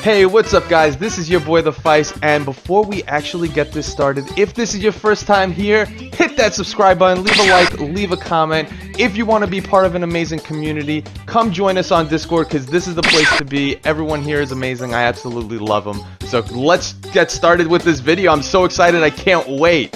Hey, what's up guys? This is your boy the Fice, and before we actually get this started, if this is your first time here, hit that subscribe button, leave a like, leave a comment. If you want to be part of an amazing community, come join us on Discord because this is the place to be. Everyone here is amazing. I absolutely love them. So let's get started with this video. I'm so excited. I can't wait.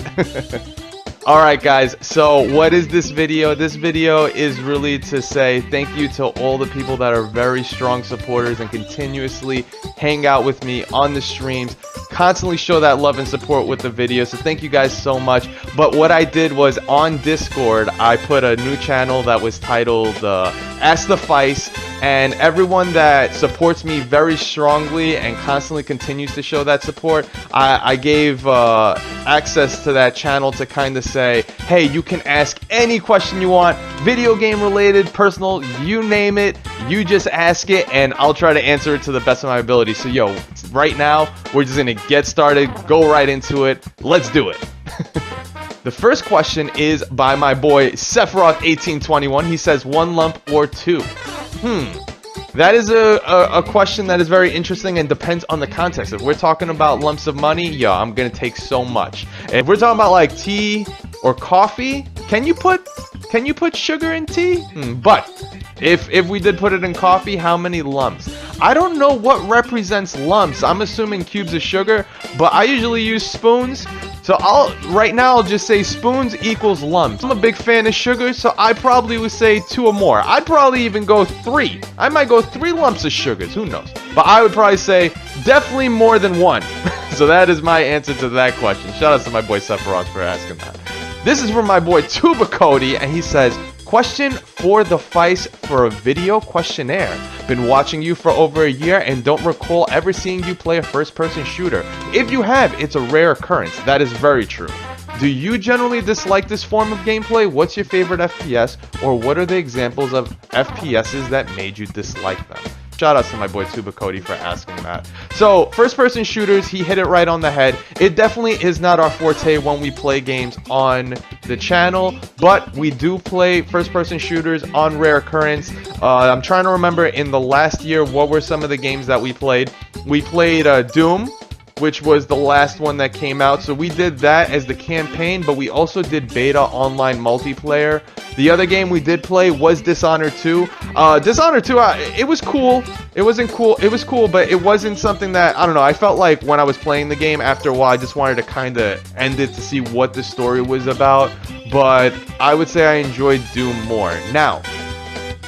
Alright guys, so what is this video? This video is really to say thank you to all the people that are very strong supporters and continuously hang out with me on the streams, constantly show that love and support with the videos, so thank you guys so much. But what I did was on Discord, I put a new channel that was titled Ask the Fice, and everyone that supports me very strongly and constantly continues to show that support, I gave access to that channel to kind of say, hey, you can ask any question you want, video game related, personal, you name it, you just ask it and I'll try to answer it to the best of my ability. So yo, right now we're just gonna get started, go right into it, let's do it. The first question is by my boy Sephiroth1821. He says 1 lump or 2. That is a question that is very interesting and depends on the context. If we're talking about lumps of money, yeah, I'm gonna take so much. If we're talking about like tea or coffee, can you put sugar in tea? But if we did put it in coffee, how many lumps? I don't know what represents lumps. I'm assuming cubes of sugar, but I usually use spoons. So right now I'll just say spoons equals lumps. I'm a big fan of sugar, so I probably would say 2 or more. I'd probably even go 3. I might go 3 lumps of sugars, who knows? But I would probably say definitely more than 1. So that is my answer to that question. Shout out to my boy Sephiroth for asking that. This is from my boy Tuba Cody, and he says, question for the Fice for a video questionnaire. Been watching you for over a year and don't recall ever seeing you play a first-person shooter. If you have, it's a rare occurrence. That is very true. Do you generally dislike this form of gameplay? What's your favorite FPS? Or what are the examples of FPSs that made you dislike them? Shout out to my boy Tuba Cody for asking that. So, first-person shooters, he hit it right on the head. It definitely is not our forte when we play games on the channel, but we do play first-person shooters on rare occurrence. I'm trying to remember in the last year what were some of the games that we played. We played Doom, which was the last one that came out. So we did that as the campaign, but we also did beta online multiplayer. The other game we did play was Dishonored 2. Dishonored 2, it was cool. It wasn't cool. It was cool, but it wasn't something that, I don't know, I felt like when I was playing the game, after a while, I just wanted to kind of end it to see what the story was about. But I would say I enjoyed Doom more. Now,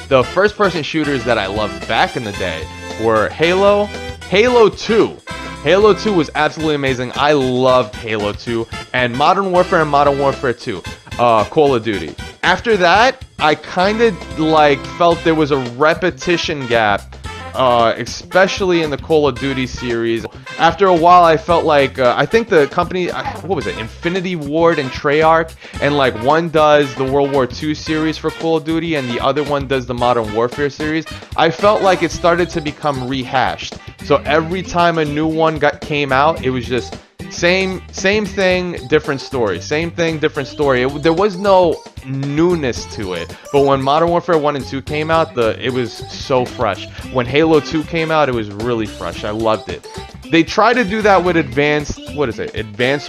the first-person shooters that I loved back in the day were Halo, Halo 2. Halo 2 was absolutely amazing. I loved Halo 2, and Modern Warfare and Modern Warfare 2, Call of Duty. After that, I kind of like felt there was a repetition gap, especially in the Call of Duty series. After a while, I felt like, I think the company, what was it, Infinity Ward and Treyarch, and like one does the World War II series for Call of Duty, and the other one does the Modern Warfare series. I felt like it started to become rehashed. So every time a new one came out, it was just same thing, different story. Same thing, different story. There was no newness to it. But when Modern Warfare 1 and 2 came out, it was so fresh. When Halo 2 came out, it was really fresh. I loved it. They try to do that with Advanced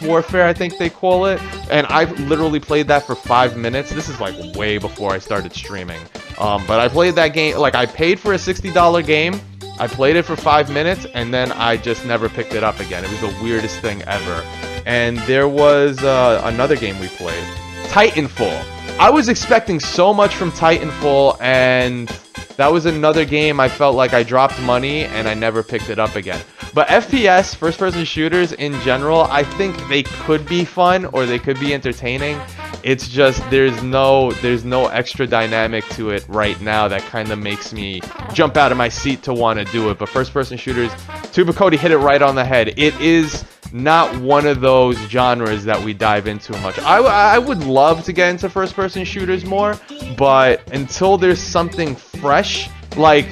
Warfare, I think they call it. And I literally played that for 5 minutes. This is like way before I started streaming. But I played that game, like I paid for a $60 game. I played it for 5 minutes, and then I just never picked it up again. It was the weirdest thing ever. And there was another game we played, Titanfall. I was expecting so much from Titanfall, and that was another game I felt like I dropped money, and I never picked it up again. But FPS, first-person shooters in general, I think they could be fun, or they could be entertaining. It's just there's no extra dynamic to it right now that kind of makes me jump out of my seat to want to do it. But first-person shooters, Tuba Cody hit it right on the head. It is not one of those genres that we dive into much. I would love to get into first-person shooters more, but until there's something fresh, like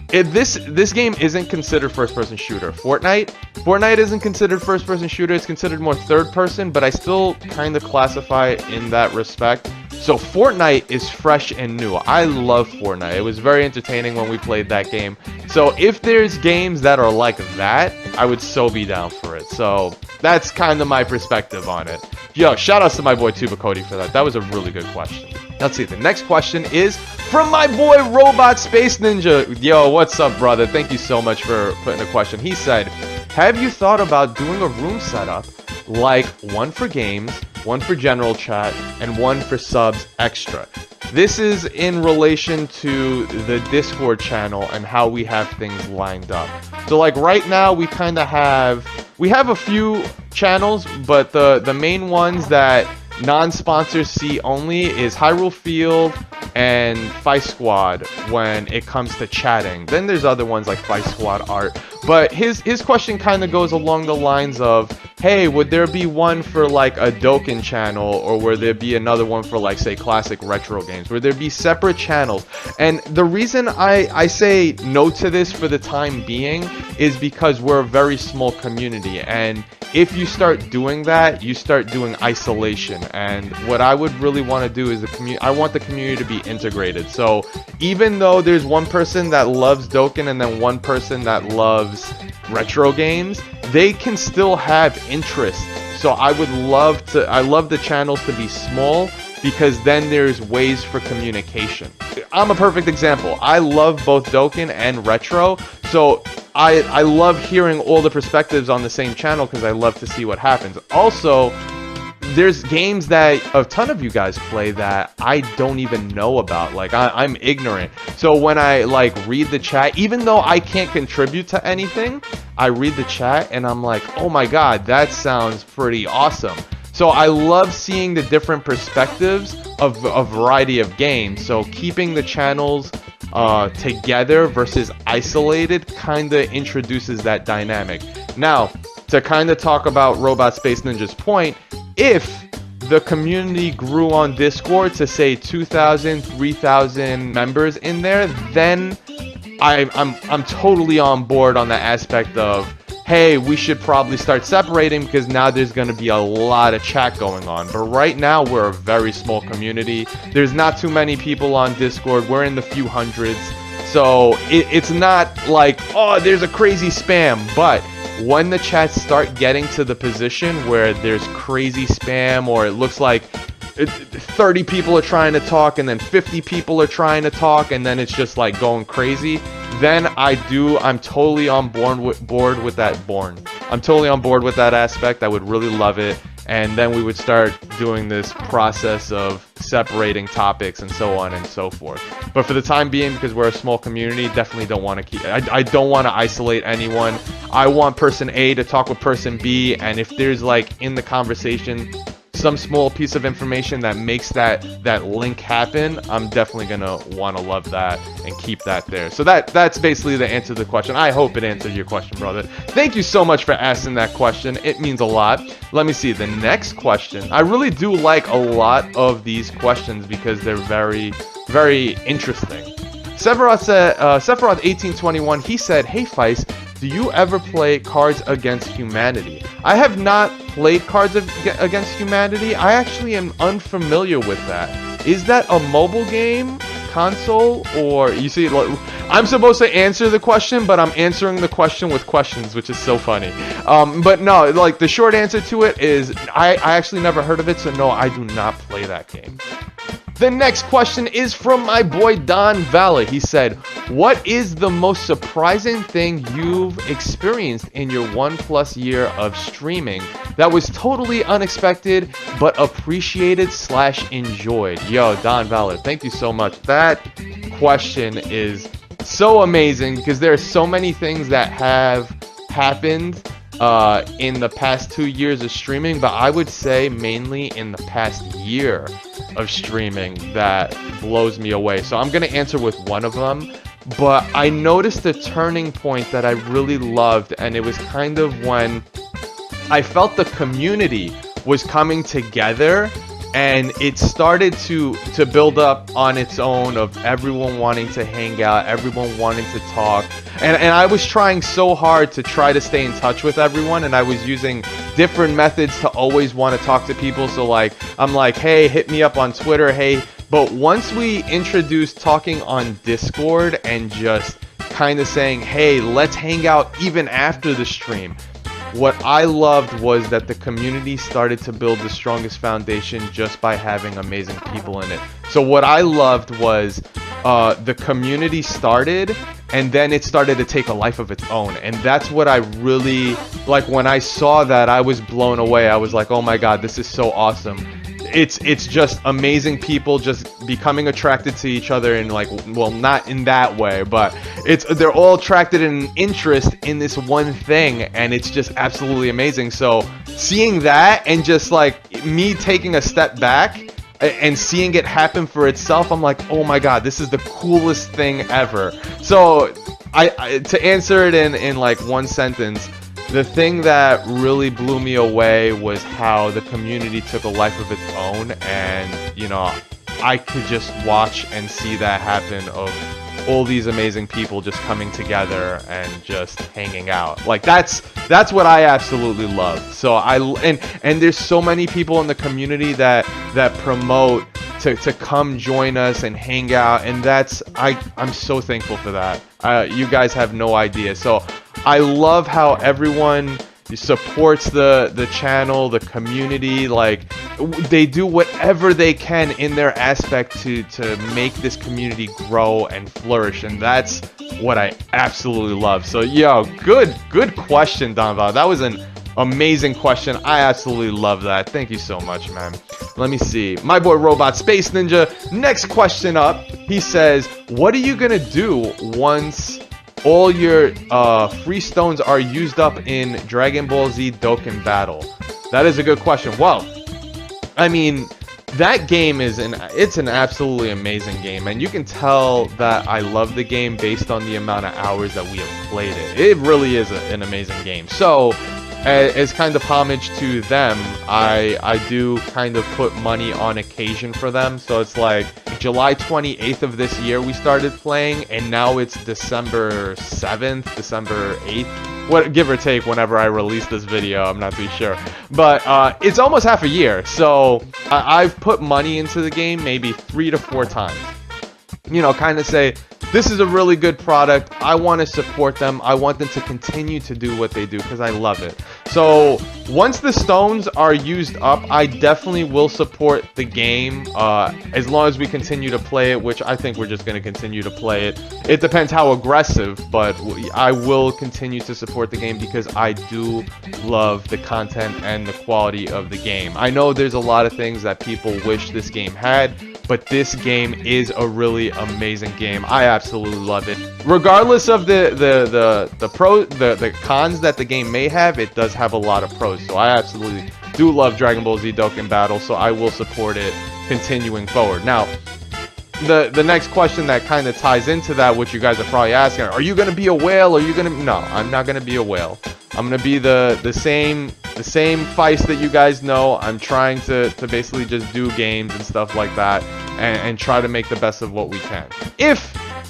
this game isn't considered first-person shooter. Fortnite isn't considered first-person shooter. It's considered more third-person, but I still kind of classify it in that respect. So Fortnite is fresh and new. I love Fortnite. It was very entertaining when we played that game. So if there's games that are like that, I would so be down for it. So that's kind of my perspective on it. Yo, shout outs to my boy Tuba Cody for that. That was a really good question. Let's see. The next question is from my boy Robot Space Ninja. Yo, what's up, brother? Thank you so much for putting a question. He said, have you thought about doing a room setup like one for games, one for general chat, and one for subs extra? This is in relation to the Discord channel and how we have things lined up. So like right now we kind of have a few channels, but the main ones that non-sponsors see only is Hyrule Field and Fice Squad when it comes to chatting. Then there's other ones like Fice Squad Art. But his question kind of goes along the lines of, hey, would there be one for like a Dokkan channel, or would there be another one for like, say, classic retro games? Would there be separate channels? And the reason I say no to this for the time being is because we're a very small community, and if you start doing that, you start doing isolation. And what I would really want to do is I want the community to be integrated. So even though there's one person that loves Dokkan and then one person that loves retro games, they can still have interests. So I love the channels to be small, because then there's ways for communication. I'm a perfect example. I love both Dokkan and retro, so I love hearing all the perspectives on the same channel because I love to see what happens. Also, there's games that a ton of you guys play that I don't even know about. Like, I'm ignorant. So when I like read the chat, even though I can't contribute to anything, I read the chat and I'm like, oh my god, that sounds pretty awesome. So I love seeing the different perspectives of a variety of games. So keeping the channels together versus isolated kind of introduces that dynamic. Now, to kind of talk about Robot Space Ninja's point, if the community grew on Discord to say 2,000, 3,000 members in there, then I'm totally on board on the aspect of, hey, we should probably start separating because now there's going to be a lot of chat going on. But right now, we're a very small community. There's not too many people on Discord. We're in the few hundreds. So it's not like, oh, there's a crazy spam. But when the chats start getting to the position where there's crazy spam, or it looks like 30 people are trying to talk and then 50 people are trying to talk, and then it's just like going crazy, then I'm totally on board with that. I'm totally on board with that aspect. I would really love it. And then we would start doing this process of separating topics and so on and so forth. But for the time being, because we're a small community, definitely don't want to keep... I don't want to isolate anyone. I want person A to talk with person B, and if there's, like, in the conversation, some small piece of information that makes that link happen, I'm definitely gonna want to love that and keep that there. So that's basically the answer to the question. I hope it answered your question, brother. Thank you so much for asking that question. It means a lot. Let me see the next question. I really do like a lot of these questions because they're very, very interesting. Sephiroth said, Sephiroth 1821, he said, hey Fice, do you ever play Cards Against Humanity? I have not played Cards Against Humanity. I actually am unfamiliar with that. Is that a mobile game, console, or... You see, I'm supposed to answer the question, but I'm answering the question with questions, which is so funny. But no, like, the short answer to it is I actually never heard of it, so no, I do not play that game. The next question is from my boy Don Valla. He said, what is the most surprising thing you've experienced in your 1+ year of streaming that was totally unexpected but appreciated / enjoyed? Yo, Don Valla, thank you so much. That question is so amazing because there are so many things that have happened in the past 2 years of streaming, but I would say mainly in the past year of streaming that blows me away. So I'm going to answer with one of them, but I noticed a turning point that I really loved, and it was kind of when I felt the community was coming together and it started to build up on its own, of everyone wanting to hang out, everyone wanting to talk, and I was trying so hard to try to stay in touch with everyone, and I was using different methods to always want to talk to people. So like, I'm like, hey, hit me up on Twitter, hey. But once we introduced talking on Discord and just kind of saying, hey, let's hang out even after the stream, what I loved was that the community started to build the strongest foundation just by having amazing people in it. So what I loved was the community started, and then it started to take a life of its own. And that's what I really, like, when I saw that, I was blown away. I was like, oh my god, this is so awesome. It's just amazing people just becoming attracted to each other, and like, well, not in that way, but they're all attracted in an interest in this one thing, and it's just absolutely amazing. So seeing that, and just like me taking a step back and seeing it happen for itself, I'm like, oh my god, this is the coolest thing ever. So I to answer it in like one sentence, the thing that really blew me away was how the community took a life of its own, and you know, I could just watch and see that happen, of all these amazing people just coming together and just hanging out. Like that's what I absolutely love. So and there's so many people in the community that promote to come join us and hang out, and I'm so thankful for that. You guys have no idea. So I love how everyone supports the channel, the community. Like, they do whatever they can in their aspect to make this community grow and flourish, and that's what I absolutely love. So yo, good question, Donval. That was an amazing question. I absolutely love that. Thank you so much, man. Let me see. My boy Robot Space Ninja, next question up. He says, what are you gonna do once all your free stones are used up in Dragon Ball Z Dokkan Battle? That is a good question. Well, I mean, that game it's an absolutely amazing game, and you can tell that I love the game based on the amount of hours that we have played it. It really is an amazing game. So as kind of homage to them, I do kind of put money on occasion for them. So it's like July 28th of this year we started playing, and now it's December 7th, December 8th, give or take whenever I release this video. I'm not too sure, but it's almost half a year. So I've put money into the game maybe 3 to 4 times. You know, kind of say, this is a really good product. I want to support them. I want them to continue to do what they do because I love it. So once the stones are used up, I definitely will support the game as long as we continue to play it, which I think we're just going to continue to play it. It depends how aggressive, but I will continue to support the game because I do love the content and the quality of the game. I know there's a lot of things that people wish this game had, but this game is a really amazing game. I absolutely love it. Regardless of the cons that the game may have, it does have a lot of pros. So I absolutely do love Dragon Ball Z Dokkan Battle, so I will support it continuing forward. Now, the next question that kind of ties into that, which you guys are probably asking, are you going to be a whale? Are you going to... No, I'm not going to be a whale. I'm going to be the same Fice that you guys know. I'm trying to basically just do games and stuff like that, and try to make the best of what we can. If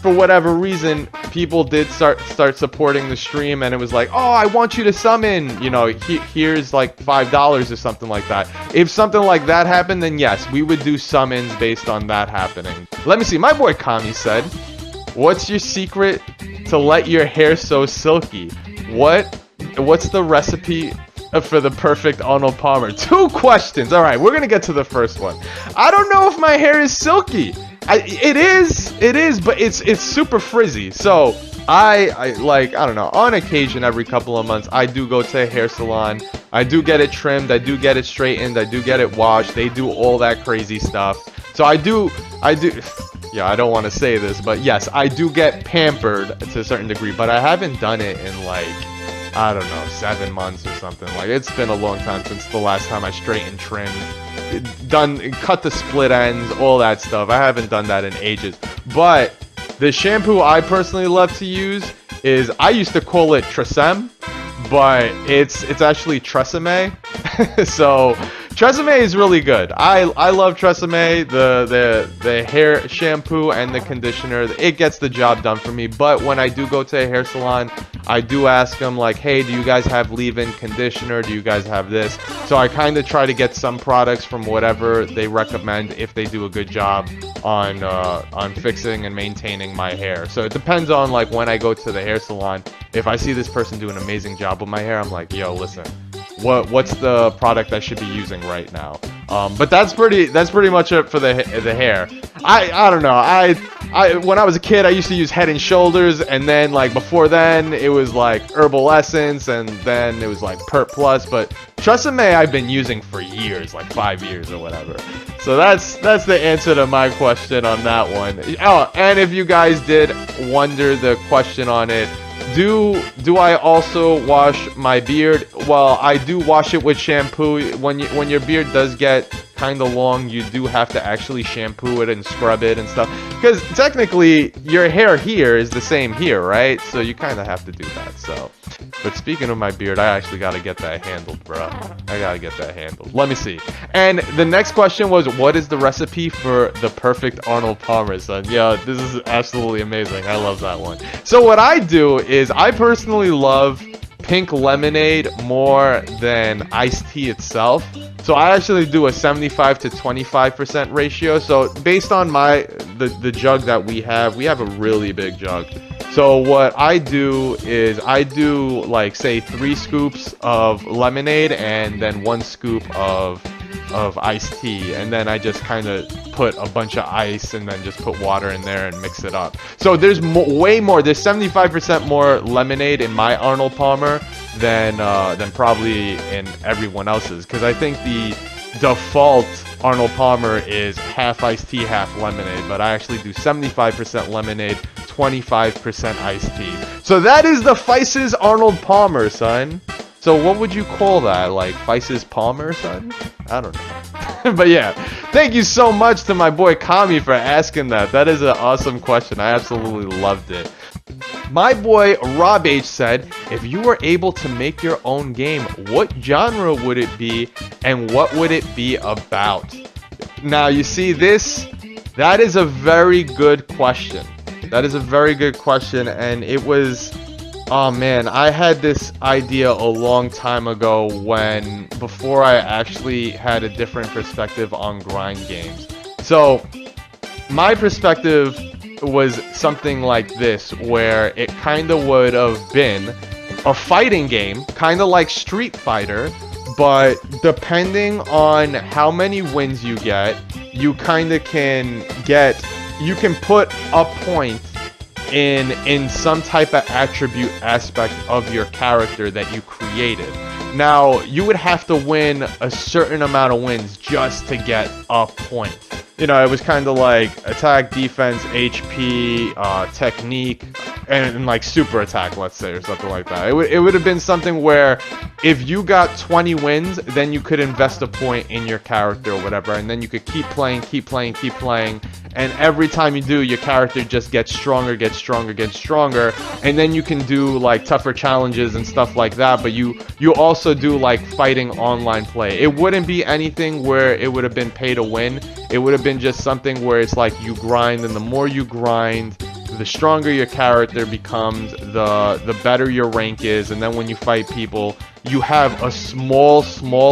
for whatever reason people did start supporting the stream, and it was like, oh, I want you to summon, you know, here's like $5 or something like that. If something like that happened, then yes, we would do summons based on that happening. Let me see. My boy Kami said, what's your secret to let your hair so silky? What's the recipe for the perfect Arnold Palmer? 2 questions. All right, we're gonna get to the first one. I don't know if my hair is silky. It is, but it's super frizzy. So I don't know, on occasion, every couple of months, I do go to a hair salon. I do get it trimmed. I do get it straightened. I do get it washed. They do all that crazy stuff. So I do. Yeah, I don't want to say this, but yes, I do get pampered to a certain degree, but I haven't done it in like, I don't know, 7 months or something. Like, it's been a long time since the last time I straightened, trimmed, cut the split ends, all that stuff. I haven't done that in ages. But the shampoo I personally love to use is, I used to call it Tresemme, but it's actually Tresemme. So Tresemme is really good. I love Tresemme. The hair shampoo and the conditioner, it gets the job done for me. But when I do go to a hair salon, I do ask them like, hey, do you guys have leave-in conditioner? Do you guys have this? So I kind of try to get some products from whatever they recommend if they do a good job on fixing and maintaining my hair. So it depends on like when I go to the hair salon. If I see this person do an amazing job with my hair, I'm like, yo, listen, what's the product I should be using right now? But that's pretty much it for the hair. I don't know. I when I was a kid, I used to use Head and Shoulders, and then like before then it was like Herbal Essence, and then it was like Pert Plus. But Tresemme I've been using for years, like 5 years or whatever. So that's the answer to my question on that one. Oh, and if you guys did wonder the question on it, do I also wash my beard? Well, I do wash it with shampoo. When your beard does get kind of long, you do have to actually shampoo it and scrub it and stuff, because technically your hair here is the same here, right? So you kind of have to do that. So, but speaking of my beard, I actually got to get that handled, bro. I got to get that handled. Let me see. And the next question was, what is the recipe for the perfect Arnold Palmer, son? Yeah, this is absolutely amazing. I love that one. So what I do is I personally love pink lemonade more than iced tea itself. So I actually do a 75 to 25% ratio. So based on the jug that we have a really big jug. So what I do is I do like say 3 scoops of lemonade and then 1 scoop of iced tea, and then I just kind of put a bunch of ice and then just put water in there and mix it up. So there's way more. There's 75% more lemonade in my Arnold Palmer than probably in everyone else's, because I think the default Arnold Palmer is half iced tea, half lemonade, but I actually do 75% lemonade, 25% iced tea. So that is the Fice's Arnold Palmer, son. So what would you call that? Like Fice's Palmer, son? I don't know. But yeah, thank you so much to my boy Kami for asking that. That is an awesome question. I absolutely loved it. My boy Rob H said, if you were able to make your own game, what genre would it be and what would it be about? Now you see that is a very good question. That is a very good question, and it was... Oh man, I had this idea a long time ago before I actually had a different perspective on grind games. So, my perspective was something like this, where it kind of would have been a fighting game, kind of like Street Fighter, but depending on how many wins you get, you kind of can put a point in some type of attribute aspect of your character that you created. Now, you would have to win a certain amount of wins just to get a point. You know, it was kind of like attack, defense, HP, technique, and like super attack, let's say, or something like that. It would have been something where if you got 20 wins, then you could invest a point in your character or whatever, and then you could keep playing, and every time you do, your character just gets stronger, and then you can do like tougher challenges and stuff like that, but you also do like fighting online play. It wouldn't be anything where it would have been pay to win. It would have been just something where it's like you grind, and the more you grind, the stronger your character becomes, the better your rank is, and then when you fight people, you have a small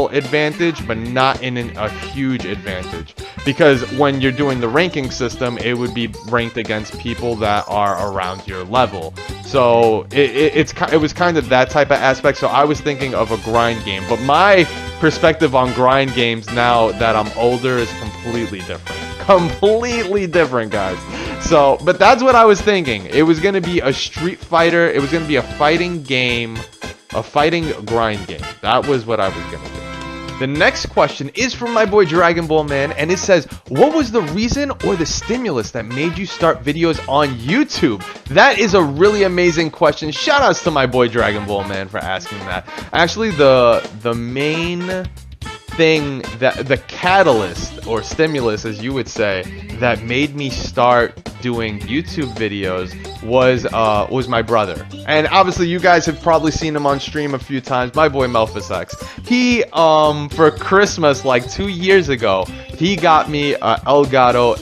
advantage, but not in a huge advantage. Because when you're doing the ranking system, it would be ranked against people that are around your level. So it was kind of that type of aspect. So I was thinking of a grind game, but my perspective on grind games now that I'm older is completely different, guys. So, but that's what I was thinking. It was going to be a Street Fighter. It was going to be a fighting game, a fighting grind game. That was what I was going to do. The next question is from my boy Dragon Ball Man, and it says, what was the reason or the stimulus that made you start videos on YouTube? That is a really amazing question. Shout outs to my boy Dragon Ball Man for asking that. Actually, the main thing, that the catalyst or stimulus, as you would say, that made me start doing YouTube videos was my brother. And obviously you guys have probably seen him on stream a few times, my boy Melphis X. He for Christmas like 2 years ago, he got me a Elgato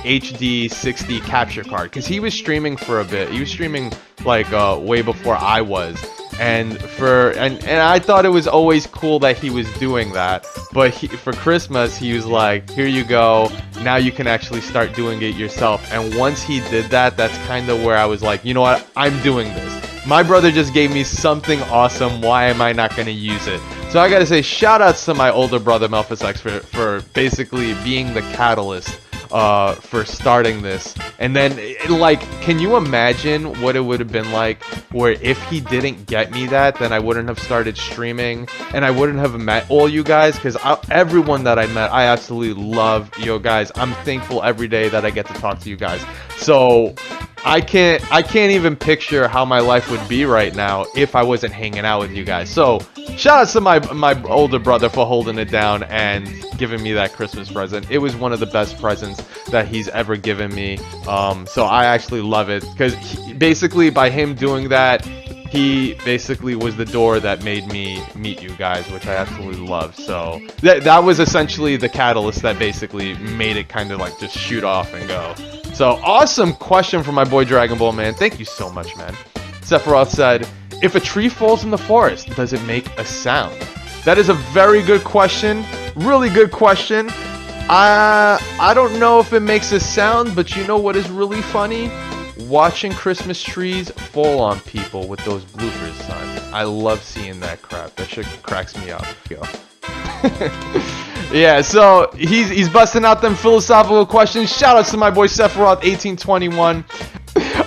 HD 60 capture card because he was streaming for a bit. He was streaming like way before I was. And I thought it was always cool that he was doing that, but for Christmas he was like, here you go, now you can actually start doing it yourself. And once he did that, that's kind of where I was like, you know what, I'm doing this. My brother just gave me something awesome, why am I not going to use it? So I gotta say, shout outs to my older brother Melphis X for basically being the catalyst for starting this. And then, like, can you imagine what it would have been like where if he didn't get me that, then I wouldn't have started streaming and I wouldn't have met all you guys, because everyone that I met, I absolutely love. Yo guys, I'm thankful every day that I get to talk to you guys. So I can't even picture how my life would be right now if I wasn't hanging out with you guys. So shout out to my older brother for holding it down and giving me that Christmas present. It was one of the best presents that he's ever given me. So I actually love it because basically by him doing that, he basically was the door that made me meet you guys, which I absolutely love. So that was essentially the catalyst that basically made it kind of like just shoot off and go. So awesome question from my boy Dragon Ball Man. Thank you so much, man. Sephiroth said, if a tree falls in the forest, does it make a sound? That is a very good question. Really good question. I don't know if it makes a sound, but you know what is really funny? Watching Christmas trees fall on people with those bloopers, son. I love seeing that crap. That shit cracks me up. Go. Yeah, so he's busting out them philosophical questions. Shout outs to my boy Sephiroth 1821.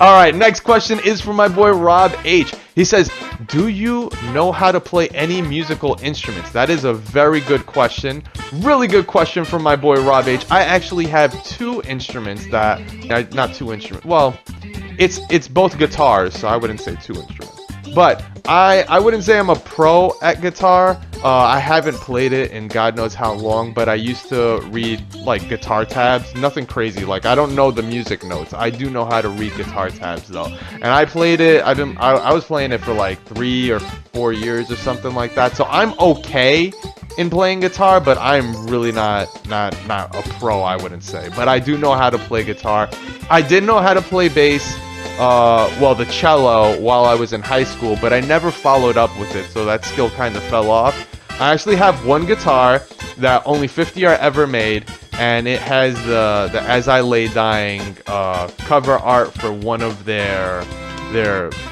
Alright, next question is from my boy Rob H. He says, do you know how to play any musical instruments? That is a very good question. Really good question from my boy Rob H. I actually have two instruments that, not two instruments, well, it's both guitars, so I wouldn't say two instruments. But I wouldn't say I'm a pro at guitar. I haven't played it in God knows how long, but I used to read like guitar tabs. Nothing crazy. Like I don't know the music notes. I do know how to read guitar tabs though. And I played it. I was playing it for like 3 or 4 years or something like that. So I'm okay in playing guitar, but I'm really not a pro, I wouldn't say. But I do know how to play guitar. I did know how to play bass. Well, the cello while I was in high school, but I never followed up with it, so that skill kind of fell off. I actually have one guitar that only 50 are ever made, and it has the As I Lay Dying cover art for one of their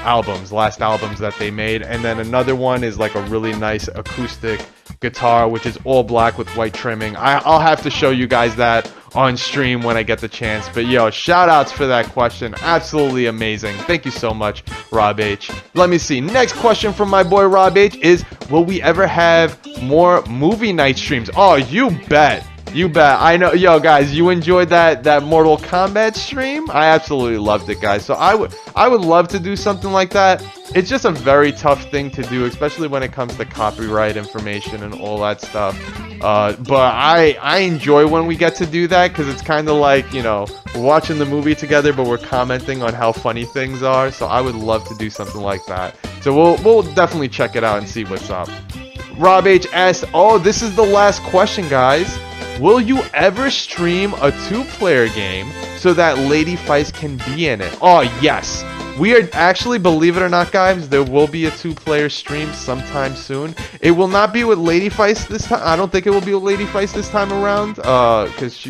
albums, last albums that they made. And then another one is like a really nice acoustic guitar, which is all black with white trimming. I'll have to show you guys that on stream when I get the chance. But yo, shout outs for that question. Absolutely amazing. Thank you so much, Rob H. Let me see. Next question from my boy Rob H is, will we ever have more movie night streams? Oh, you bet. You bet. I know. Yo, guys, you enjoyed that Mortal Kombat stream? I absolutely loved it, guys. So I would love to do something like that. It's just a very tough thing to do, especially when it comes to copyright information and all that stuff. But I enjoy when we get to do that, because it's kind of like, you know, we're watching the movie together, but we're commenting on how funny things are. So I would love to do something like that. So we'll definitely check it out and see what's up. Rob H asked, oh, this is the last question, guys. Will you ever stream a 2-player game so that Lady Fice can be in it? Oh, yes. We are actually, believe it or not, guys, there will be a 2-player stream sometime soon. It will not be with Lady Fice this time. I don't think it will be with Lady Fice this time around, because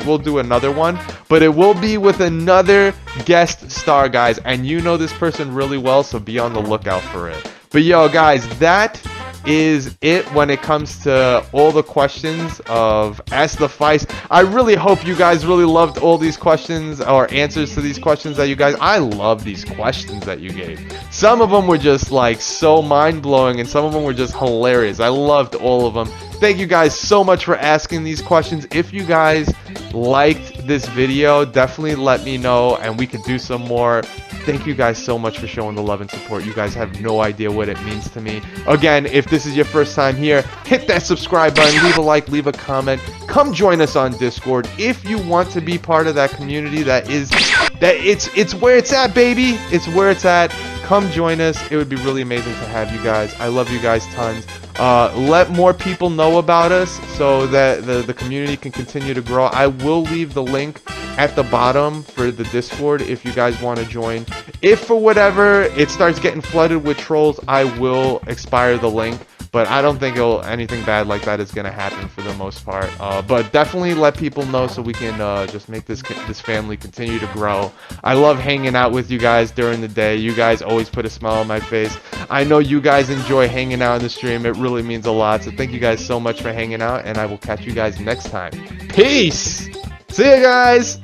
we'll do another one. But it will be with another guest star, guys. And you know this person really well, so be on the lookout for it. But yo, guys, that is it when it comes to all the questions of Ask the Fice. I really hope you guys really loved all these questions or answers to these questions that you guys. I love these questions that you gave. Some of them were just like so mind-blowing, and some of them were just hilarious. I loved all of them. Thank you guys so much for asking these questions. If you guys liked this video, definitely let me know and we could do some more. thank you guys so much for showing the love and support. You guys have no idea what it means to me. Again, if this is your first time here, hit that subscribe button, leave a like, leave a comment. Come join us on Discord if you want to be part of that community. It's where it's at, baby. It's where it's at. Come join us. It would be really amazing to have you guys. I love you guys tons. Let more people know about us so that the community can continue to grow. I will leave the link at the bottom for the Discord if you guys want to join. If for whatever it starts getting flooded with trolls, I will expire the link. But I don't think anything bad like that is gonna happen for the most part. But definitely let people know so we can just make this family continue to grow. I love hanging out with you guys during the day. You guys always put a smile on my face. I know you guys enjoy hanging out in the stream. It really means a lot. So thank you guys so much for hanging out, and I will catch you guys next time. Peace. See you guys.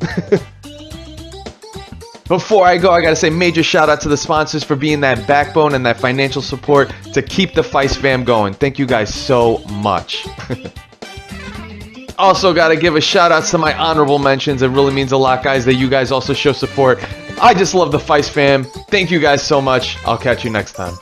Before I go, I gotta say major shout out to the sponsors for being that backbone and that financial support to keep the Fice fam going. Thank you guys so much. Also gotta give a shout out to my honorable mentions. It really means a lot, guys, that you guys also show support. I just love the Fice fam. Thank you guys so much. I'll catch you next time.